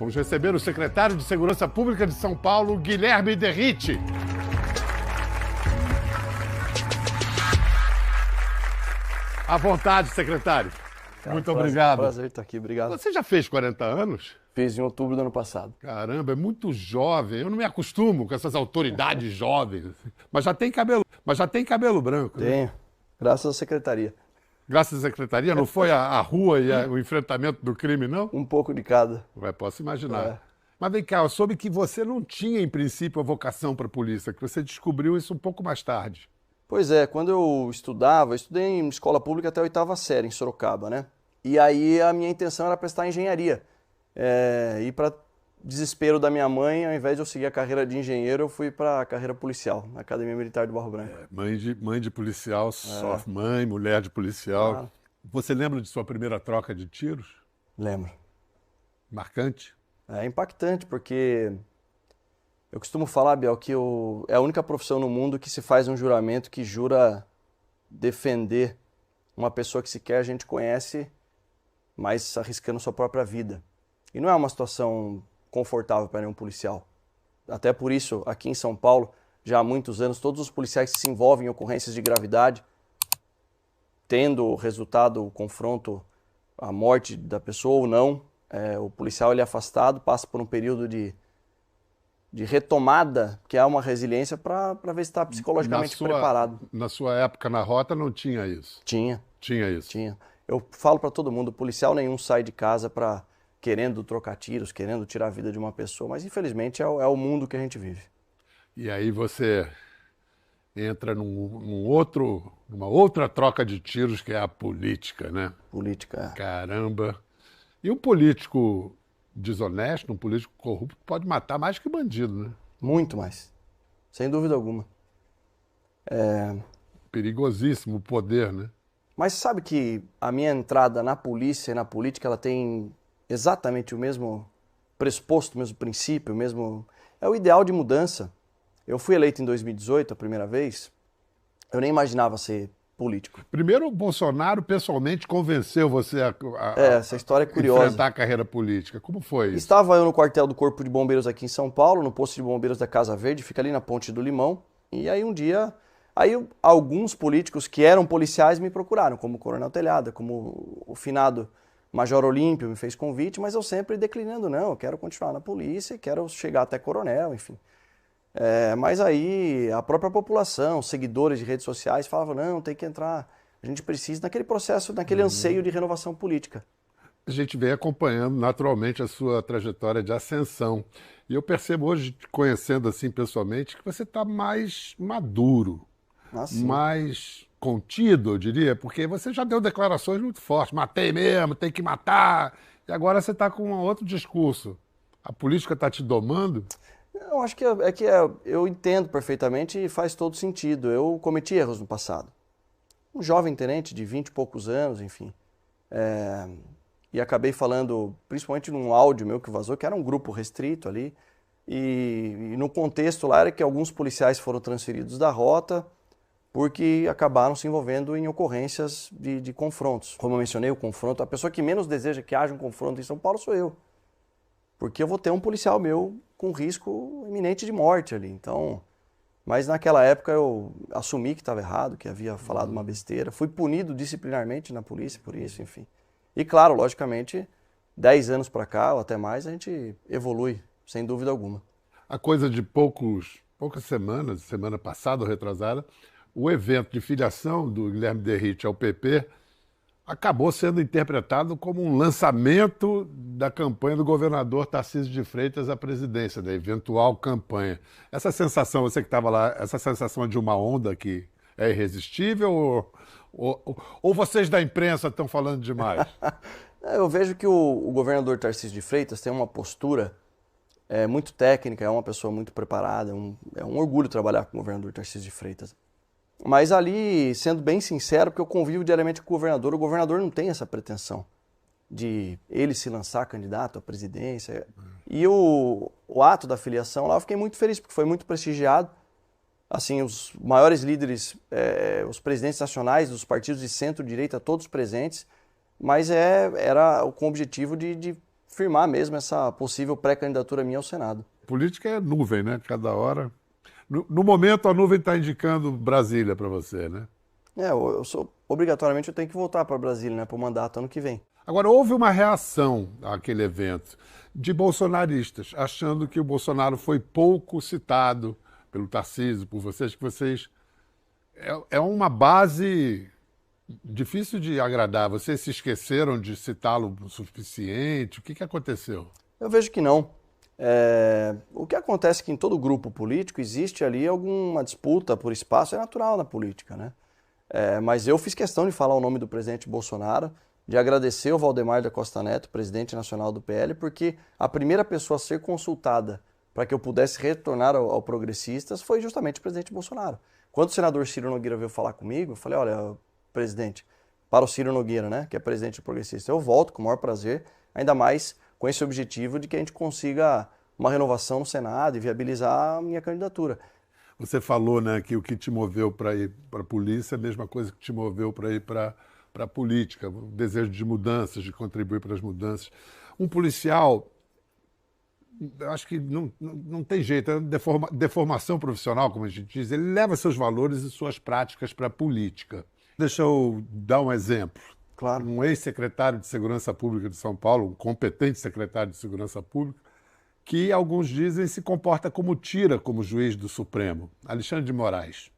Vamos receber o secretário de Segurança Pública de São Paulo, Guilherme Derrite. À vontade, secretário. Muito obrigado. Prazer estar aqui, obrigado. Você já fez 40 anos? Fiz em outubro do ano passado. Caramba, é muito jovem. Eu não me acostumo com essas autoridades jovens. Mas já tem cabelo branco. Tenho, né? Graças à secretaria. Graças à secretaria, não foi a rua e o enfrentamento do crime, não? Um pouco de cada. Posso imaginar. Mas vem cá, eu soube que você não tinha, em princípio, a vocação para a polícia, que você descobriu isso um pouco mais tarde. Pois é, quando eu estudei em escola pública até a 8ª série, em Sorocaba, né? E aí a minha intenção era prestar engenharia. E para desespero da minha mãe, ao invés de eu seguir a carreira de engenheiro, eu fui para a carreira policial, na Academia Militar do Barro Branco. Mãe de policial, sofre. Mãe, mulher de policial. Claro. Você lembra de sua primeira troca de tiros? Lembro. Marcante? É impactante, porque eu costumo falar, Biel, que é a única profissão no mundo que se faz um juramento que jura defender uma pessoa que sequer a gente conhece, mas arriscando sua própria vida. E não é uma situação confortável para nenhum policial. Até por isso, aqui em São Paulo, já há muitos anos, todos os policiais que se envolvem em ocorrências de gravidade, tendo resultado o confronto, a morte da pessoa ou não, o policial ele é afastado, passa por um período de retomada, que é uma resiliência para ver se está psicologicamente preparado. Na sua época na rota não tinha isso? Tinha. Tinha isso? Tinha. Eu falo para todo mundo, policial nenhum sai de casa querendo trocar tiros, querendo tirar a vida de uma pessoa, mas infelizmente é o mundo que a gente vive. E aí você entra numa outra troca de tiros, que é a política, né? Política. Caramba. E um político desonesto, um político corrupto, pode matar mais que bandido, né? Muito mais. Sem dúvida alguma. Perigosíssimo o poder, né? Mas sabe que a minha entrada na polícia e na política, ela tem exatamente o mesmo pressuposto, o mesmo princípio, é o ideal de mudança. Eu fui eleito em 2018, a primeira vez, eu nem imaginava ser político. Primeiro, o Bolsonaro pessoalmente convenceu você essa história é curiosa. Enfrentar a carreira política. Como foi isso? Estava eu no quartel do Corpo de Bombeiros aqui em São Paulo, no posto de bombeiros da Casa Verde, fica ali na Ponte do Limão, e aí um dia, alguns políticos que eram policiais me procuraram, como o Coronel Telhada, como o finado Major Olímpio me fez convite, mas eu sempre declinando, não, eu quero continuar na polícia, quero chegar até coronel, enfim. Mas aí a própria população, seguidores de redes sociais falavam, não, tem que entrar, a gente precisa, naquele processo, naquele anseio de renovação política. A gente vem acompanhando naturalmente a sua trajetória de ascensão. E eu percebo hoje, te conhecendo assim pessoalmente, que você está mais maduro, mais contido, eu diria, porque você já deu declarações muito fortes, matei mesmo, tem que matar, e agora você está com um outro discurso. A política está te domando? Eu acho que eu entendo perfeitamente e faz todo sentido. Eu cometi erros no passado. Um jovem tenente de 20 e poucos anos, enfim, e acabei falando, principalmente num áudio meu que vazou, que era um grupo restrito ali, e no contexto lá era que alguns policiais foram transferidos da rota, porque acabaram se envolvendo em ocorrências de confrontos. Como eu mencionei, o confronto, a pessoa que menos deseja que haja um confronto em São Paulo sou eu. Porque eu vou ter um policial meu com risco iminente de morte ali. Então, mas naquela época eu assumi que estava errado, que havia falado uma besteira. Fui punido disciplinarmente na polícia por isso, enfim. E claro, logicamente, 10 anos para cá ou até mais, a gente evolui, sem dúvida alguma. A coisa de poucas semanas, semana passada ou retrasada, o evento de filiação do Guilherme Derrite ao PP acabou sendo interpretado como um lançamento da campanha do governador Tarcísio de Freitas à presidência, da eventual campanha. Essa sensação, você que estava lá, essa sensação de uma onda que é irresistível ou vocês da imprensa estão falando demais? Eu vejo que o governador Tarcísio de Freitas tem uma postura muito técnica, é uma pessoa muito preparada, é um orgulho trabalhar com o governador Tarcísio de Freitas. Mas ali, sendo bem sincero, porque eu convivo diariamente com o governador não tem essa pretensão de ele se lançar candidato à presidência. E o ato da filiação lá eu fiquei muito feliz, porque foi muito prestigiado. Assim, os maiores líderes, os presidentes nacionais dos partidos de centro-direita, todos presentes, mas era com o objetivo de firmar mesmo essa possível pré-candidatura minha ao Senado. Política é nuvem, né? Cada hora. No momento, a nuvem está indicando Brasília para você, né? Obrigatoriamente eu tenho que voltar para Brasília, né, para o mandato ano que vem. Agora, houve uma reação àquele evento de bolsonaristas, achando que o Bolsonaro foi pouco citado pelo Tarcísio, por vocês, que vocês... É uma base difícil de agradar. Vocês se esqueceram de citá-lo o suficiente? O que aconteceu? Eu vejo que não. O que acontece é que em todo grupo político existe ali alguma disputa por espaço, é natural na política, né? Mas eu fiz questão de falar o nome do presidente Bolsonaro, de agradecer o Valdemar da Costa Neto, presidente nacional do PL, porque a primeira pessoa a ser consultada para que eu pudesse retornar ao Progressistas foi justamente o presidente Bolsonaro. Quando o senador Ciro Nogueira veio falar comigo, eu falei, olha, presidente, para o Ciro Nogueira, né, que é presidente do Progressistas, eu volto com o maior prazer, ainda mais com esse objetivo de que a gente consiga uma renovação no Senado e viabilizar a minha candidatura. Você falou, né, que o que te moveu para ir para a polícia é a mesma coisa que te moveu para ir para a política, o desejo de mudanças, de contribuir para as mudanças. Um policial, acho que não tem jeito, é deformação profissional, como a gente diz, ele leva seus valores e suas práticas para a política. Deixa eu dar um exemplo. Claro. Um ex-secretário de Segurança Pública de São Paulo, um competente secretário de Segurança Pública, que alguns dizem se comporta como tira como juiz do Supremo, Alexandre de Moraes.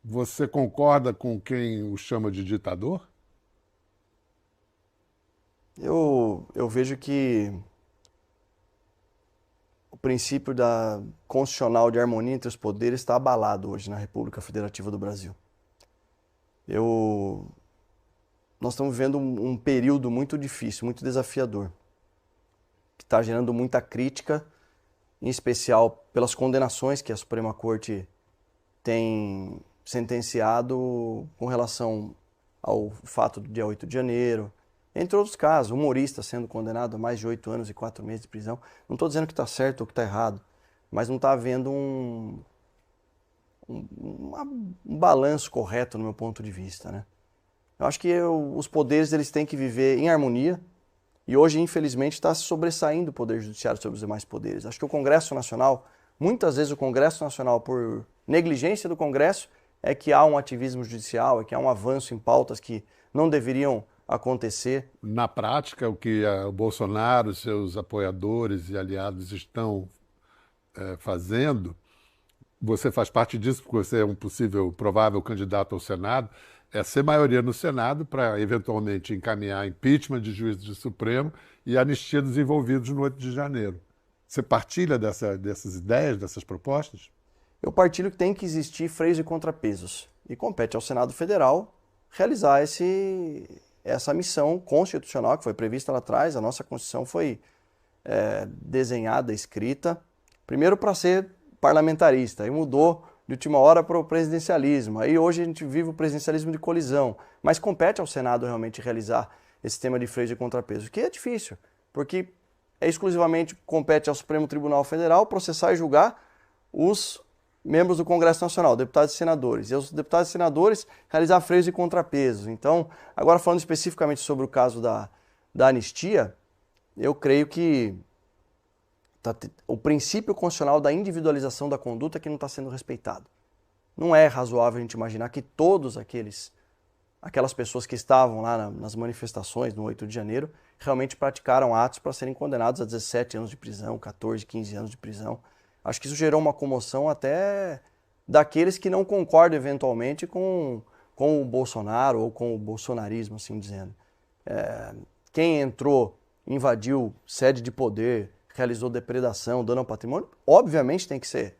Você concorda com quem o chama de ditador? Eu vejo que o princípio constitucional de harmonia entre os poderes está abalado hoje na República Federativa do Brasil. Nós estamos vivendo um período muito difícil, muito desafiador, que está gerando muita crítica, em especial pelas condenações que a Suprema Corte tem sentenciado com relação ao fato do dia 8 de janeiro, entre outros casos, humorista sendo condenado a mais de 8 anos e 4 meses de prisão. Não estou dizendo que está certo ou que está errado, mas não está havendo um balanço correto no meu ponto de vista, né? Eu acho que os poderes eles têm que viver em harmonia e hoje, infelizmente, está se sobressaindo o Poder Judiciário sobre os demais poderes. Acho que o Congresso Nacional, muitas vezes o Congresso Nacional, por negligência do Congresso, é que há um ativismo judicial, é que há um avanço em pautas que não deveriam acontecer. Na prática, o que o Bolsonaro, seus apoiadores e aliados estão fazendo, você faz parte disso, porque você é um possível, provável candidato ao Senado, é ser maioria no Senado para, eventualmente, encaminhar impeachment de juízes do Supremo e anistia dos envolvidos no 8 de janeiro. Você partilha dessas ideias, dessas propostas? Eu partilho que tem que existir freios e contrapesos. E compete ao Senado Federal realizar essa missão constitucional que foi prevista lá atrás. A nossa Constituição foi desenhada, escrita, primeiro para ser parlamentarista, aí mudou de última hora para o presidencialismo. Aí hoje a gente vive o presidencialismo de colisão. Mas compete ao Senado realmente realizar esse sistema de freios e contrapesos, que é difícil, porque exclusivamente compete ao Supremo Tribunal Federal processar e julgar os membros do Congresso Nacional, deputados e senadores. E os deputados e senadores realizar freios e contrapesos. Então, agora falando especificamente sobre o caso da anistia, eu creio que o princípio constitucional da individualização da conduta que não está sendo respeitado. Não é razoável a gente imaginar que todos aquelas pessoas que estavam lá nas manifestações no 8 de janeiro realmente praticaram atos para serem condenados a 17 anos de prisão, 14, 15 anos de prisão. Acho que isso gerou uma comoção até daqueles que não concordam eventualmente com o Bolsonaro ou com o bolsonarismo, assim dizendo. Quem entrou, invadiu sede de poder, realizou depredação, dano ao patrimônio, obviamente tem que ser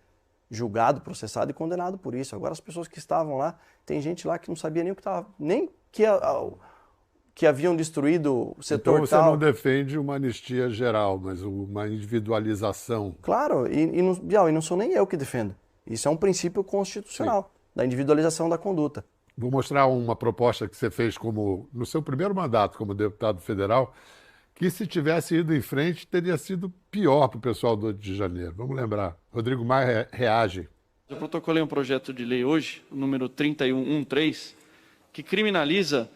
julgado, processado e condenado por isso. Agora as pessoas que estavam lá, tem gente lá que não sabia nem o que estava, nem que haviam destruído o setor então, você tal. não defende uma anistia geral, mas uma individualização. Claro, e não sou nem eu que defendo. Isso é um princípio constitucional, da individualização da conduta. Vou mostrar uma proposta que você fez no seu primeiro mandato como deputado federal, que se tivesse ido em frente teria sido pior para o pessoal do 8 de janeiro. Vamos lembrar. Rodrigo Maia reage. Eu protocolei um projeto de lei hoje, o número 3113, que criminaliza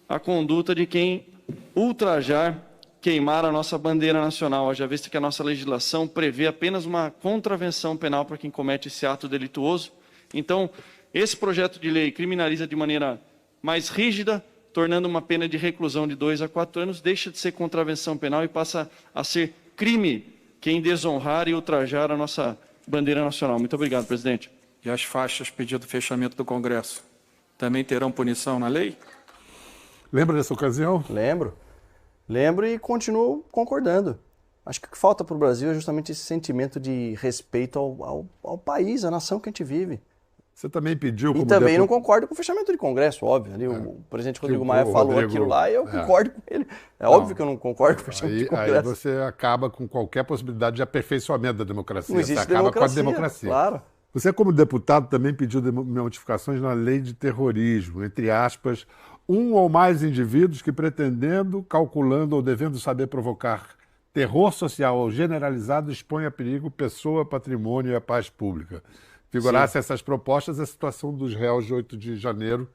a conduta de quem ultrajar queimar a nossa bandeira nacional, haja vista que a nossa legislação prevê apenas uma contravenção penal para quem comete esse ato delituoso. Então, esse projeto de lei criminaliza de maneira mais rígida, tornando uma pena de reclusão de 2 a 4 anos, deixa de ser contravenção penal e passa a ser crime quem desonrar e ultrajar a nossa bandeira nacional. Muito obrigado, presidente. E as faixas pedindo fechamento do Congresso também terão punição na lei? Lembra dessa ocasião? Lembro e continuo concordando. Acho que o que falta para o Brasil é justamente esse sentimento de respeito ao país, à nação que a gente vive. Você também pediu... E também não concordo com o fechamento de Congresso, óbvio. Ali, o presidente Rodrigo Maia falou aquilo lá e eu concordo com ele. Óbvio que eu não concordo com o fechamento de Congresso. Aí você acaba com qualquer possibilidade de aperfeiçoamento da democracia. Não existe você acaba com a democracia. Claro. Você, como deputado, também pediu modificações na lei de terrorismo, entre aspas, um ou mais indivíduos que pretendendo, calculando ou devendo saber provocar terror social ou generalizado expõe a perigo pessoa, patrimônio e a paz pública. Figurasse essas propostas, a situação dos réus de 8 de janeiro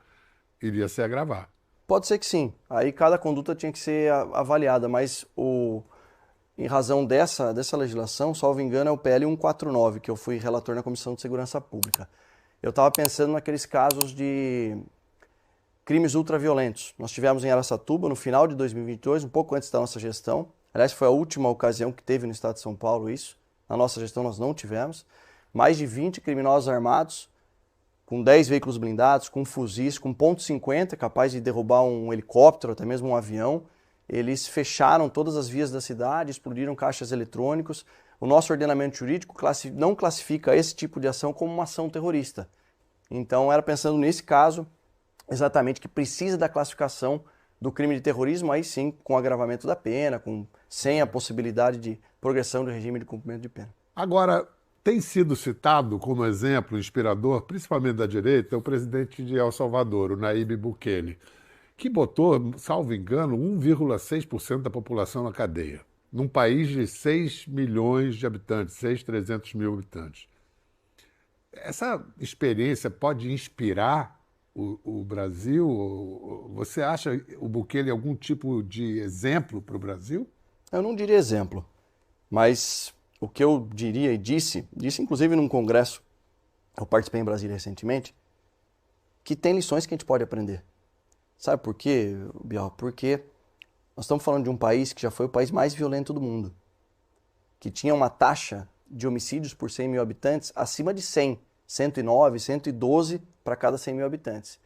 iria se agravar. Pode ser que sim. Aí cada conduta tinha que ser avaliada, mas em razão dessa legislação, salvo engano, é o PL 149, que eu fui relator na Comissão de Segurança Pública. Eu estava pensando naqueles casos de crimes ultraviolentos. Nós tivemos em Araçatuba, no final de 2022, um pouco antes da nossa gestão. Aliás, foi a última ocasião que teve no estado de São Paulo isso. Na nossa gestão nós não tivemos. Mais de 20 criminosos armados, com 10 veículos blindados, com fuzis, com .50, capaz de derrubar um helicóptero, até mesmo um avião. Eles fecharam todas as vias da cidade, explodiram caixas eletrônicos. O nosso ordenamento jurídico não classifica esse tipo de ação como uma ação terrorista. Então, era pensando nesse caso, exatamente, que precisa da classificação do crime de terrorismo, aí sim, com agravamento da pena, sem a possibilidade de progressão do regime de cumprimento de pena. Agora, tem sido citado como exemplo inspirador, principalmente da direita, o presidente de El Salvador, o Nayib Bukele, que botou, salvo engano, 1,6% da população na cadeia, num país de 6 milhões de habitantes, 6.300 mil habitantes. Essa experiência pode inspirar o Brasil? Você acha o Bukele algum tipo de exemplo para o Brasil? Eu não diria exemplo, mas o que eu diria e disse inclusive num congresso, eu participei em Brasília recentemente, que tem lições que a gente pode aprender. Sabe por quê, Bial? Porque nós estamos falando de um país que já foi o país mais violento do mundo, que tinha uma taxa de homicídios por 100 mil habitantes acima de 100, 109, 112 para cada 100 mil habitantes.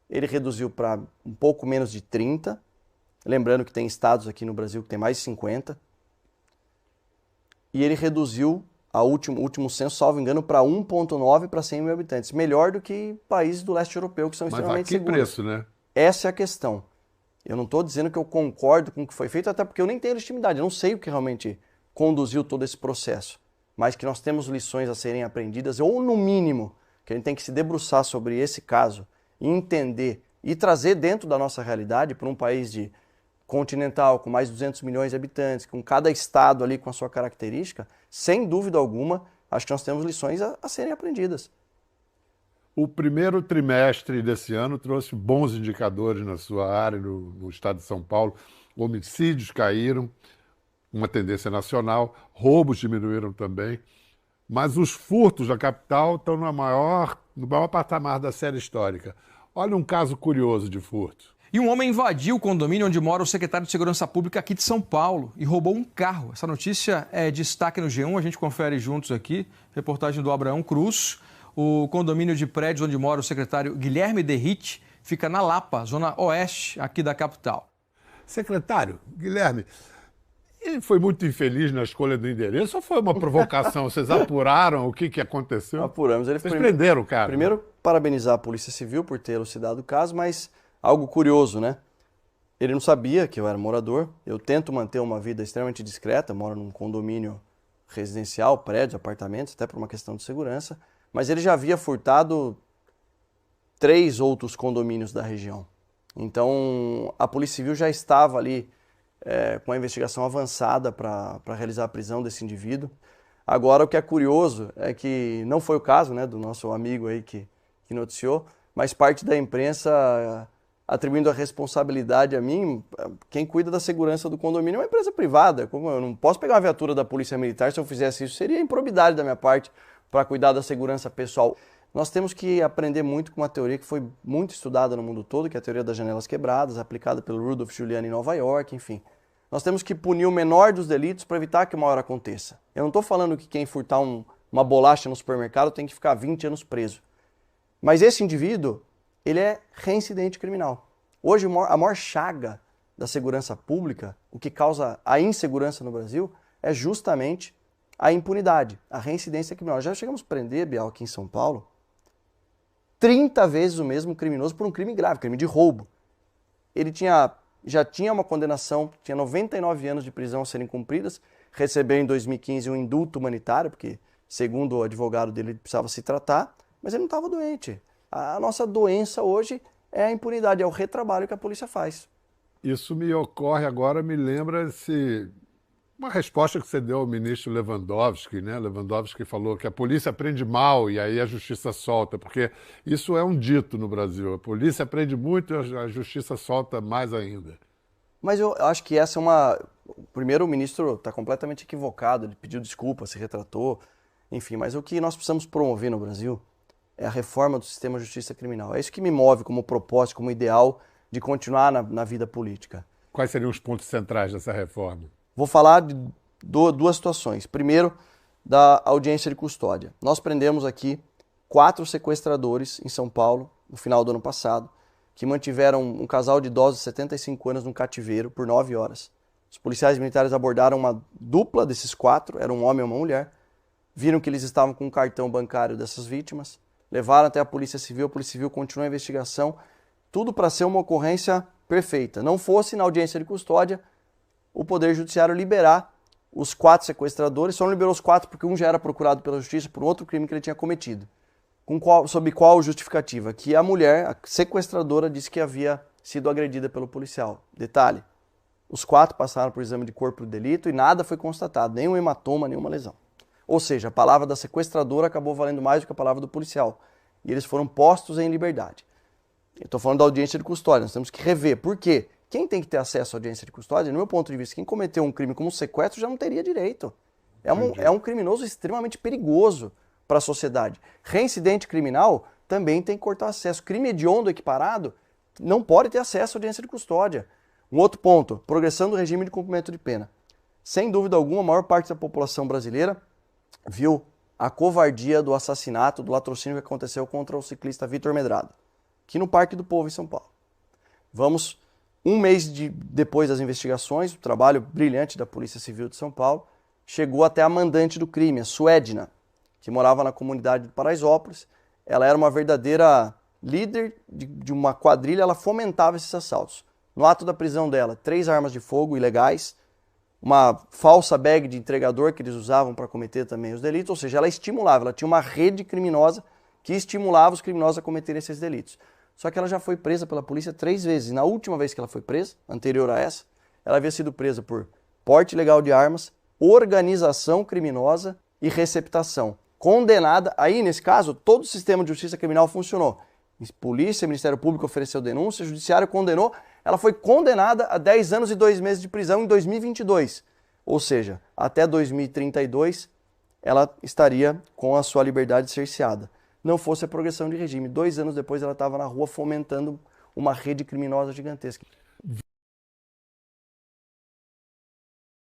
Ele reduziu para um pouco menos de 30, lembrando que tem estados aqui no Brasil que tem mais de 50, e ele reduziu o último censo, salvo engano, para 1,9 para 100 mil habitantes, melhor do que países do leste europeu que são extremamente seguros. Mas a que preço, né? Essa é a questão. Eu não estou dizendo que eu concordo com o que foi feito, até porque eu nem tenho legitimidade, eu não sei o que realmente conduziu todo esse processo, mas que nós temos lições a serem aprendidas, ou no mínimo, que a gente tem que se debruçar sobre esse caso e entender e trazer dentro da nossa realidade para um país continental, com mais de 200 milhões de habitantes, com cada estado ali com a sua característica, sem dúvida alguma, acho que nós temos lições a serem aprendidas. O primeiro trimestre desse ano trouxe bons indicadores na sua área, no estado de São Paulo. Homicídios caíram, uma tendência nacional, roubos diminuíram também, mas os furtos da capital estão no maior patamar da série histórica. Olha um caso curioso de furto. E um homem invadiu o condomínio onde mora o secretário de Segurança Pública aqui de São Paulo e roubou um carro. Essa notícia é destaque no G1, a gente confere juntos aqui. Reportagem do Abraão Cruz. O condomínio de prédios onde mora o secretário Guilherme Derrite fica na Lapa, zona oeste aqui da capital. Secretário, Guilherme, ele foi muito infeliz na escolha do endereço ou foi uma provocação? Vocês apuraram o que aconteceu? Apuramos. Vocês prenderam o cara? Primeiro, parabenizar a Polícia Civil por ter elucidado o caso, mas algo curioso, né? Ele não sabia que eu era morador. Eu tento manter uma vida extremamente discreta, moro num condomínio residencial, prédios, apartamentos, até por uma questão de segurança. Mas ele já havia furtado 3 outros condomínios da região. Então, a Polícia Civil já estava ali com a investigação avançada para realizar a prisão desse indivíduo. Agora, o que é curioso é que não foi o caso, né, do nosso amigo aí que noticiou, mas parte da imprensa atribuindo a responsabilidade a mim. Quem cuida da segurança do condomínio é uma empresa privada. Como eu não posso pegar uma viatura da Polícia Militar, se eu fizesse isso, seria improbidade da minha parte para cuidar da segurança pessoal. Nós temos que aprender muito com uma teoria que foi muito estudada no mundo todo, que é a teoria das janelas quebradas, aplicada pelo Rudolf Giuliani em Nova York, enfim. Nós temos que punir o menor dos delitos para evitar que o maior aconteça. Eu não estou falando que quem furtar uma bolacha no supermercado tem que ficar 20 anos preso. Mas esse indivíduo, ele é reincidente criminal. Hoje, a maior chaga da segurança pública, o que causa a insegurança no Brasil, é justamente a impunidade, a reincidência criminal. Já chegamos a prender, Bial, aqui em São Paulo, 30 vezes o mesmo criminoso por um crime grave, crime de roubo. Ele já tinha uma condenação, tinha 99 anos de prisão a serem cumpridas, recebeu em 2015 um indulto humanitário, porque, segundo o advogado dele, ele precisava se tratar, mas ele não estava doente. A nossa doença hoje é a impunidade, é o retrabalho que a polícia faz. Isso me ocorre agora, me lembra uma resposta que você deu ao ministro Lewandowski, né? Lewandowski falou que a polícia prende mal e aí a justiça solta, porque isso é um dito no Brasil. A polícia prende muito e a justiça solta mais ainda. Mas eu acho que essa é uma... Primeiro, o ministro está completamente equivocado, ele pediu desculpa, se retratou, enfim. Mas o que nós precisamos promover no Brasil é a reforma do sistema de justiça criminal. É isso que me move como propósito, como ideal de continuar na vida política. Quais seriam os pontos centrais dessa reforma? Vou falar de duas situações. Primeiro, da audiência de custódia. Nós prendemos aqui 4 sequestradores em São Paulo, no final do ano passado, que mantiveram um casal de idosos de 75 anos num cativeiro por 9 horas. Os policiais militares abordaram uma dupla desses 4, era um homem e uma mulher, viram que eles estavam com o cartão bancário dessas vítimas, levaram até a Polícia Civil continuou a investigação, tudo para ser uma ocorrência perfeita. Não fosse na audiência de custódia o Poder Judiciário liberar os 4 sequestradores, só não liberou os 4 porque um já era procurado pela Justiça por outro crime que ele tinha cometido. Sob qual justificativa? Que a mulher, a sequestradora, disse que havia sido agredida pelo policial. Detalhe, os 4 passaram por exame de corpo de delito e nada foi constatado, nenhum hematoma, nenhuma lesão. Ou seja, a palavra da sequestradora acabou valendo mais do que a palavra do policial. E eles foram postos em liberdade. Eu estou falando da audiência de custódia, nós temos que rever. Por quê? Quem tem que ter acesso à audiência de custódia, no meu ponto de vista, quem cometeu um crime como sequestro já não teria direito. É um criminoso extremamente perigoso para a sociedade. Reincidente criminal também tem que cortar acesso. Crime hediondo equiparado não pode ter acesso à audiência de custódia. Um outro ponto, progressão do regime de cumprimento de pena. Sem dúvida alguma, a maior parte da população brasileira viu a covardia do assassinato, do latrocínio que aconteceu contra o ciclista Vitor Medrado, aqui no Parque do Povo, em São Paulo. Vamos, um mês depois das investigações, o trabalho brilhante da Polícia Civil de São Paulo, chegou até a mandante do crime, a Suedna, que morava na comunidade de Paraisópolis. Ela era uma verdadeira líder de uma quadrilha, ela fomentava esses assaltos. No ato da prisão dela, 3 armas de fogo ilegais, uma falsa bag de entregador que eles usavam para cometer também os delitos, ou seja, ela estimulava, ela tinha uma rede criminosa que estimulava os criminosos a cometerem esses delitos. Só que ela já foi presa pela polícia 3 vezes. E na última vez que ela foi presa, anterior a essa, ela havia sido presa por porte ilegal de armas, organização criminosa e receptação. Condenada, aí nesse caso, todo o sistema de justiça criminal funcionou. Polícia, Ministério Público ofereceu denúncia, o Judiciário condenou, ela foi condenada a 10 anos e 2 meses de prisão em 2022. Ou seja, até 2032 ela estaria com a sua liberdade cerceada. Não fosse a progressão de regime. 2 anos depois ela estava na rua fomentando uma rede criminosa gigantesca.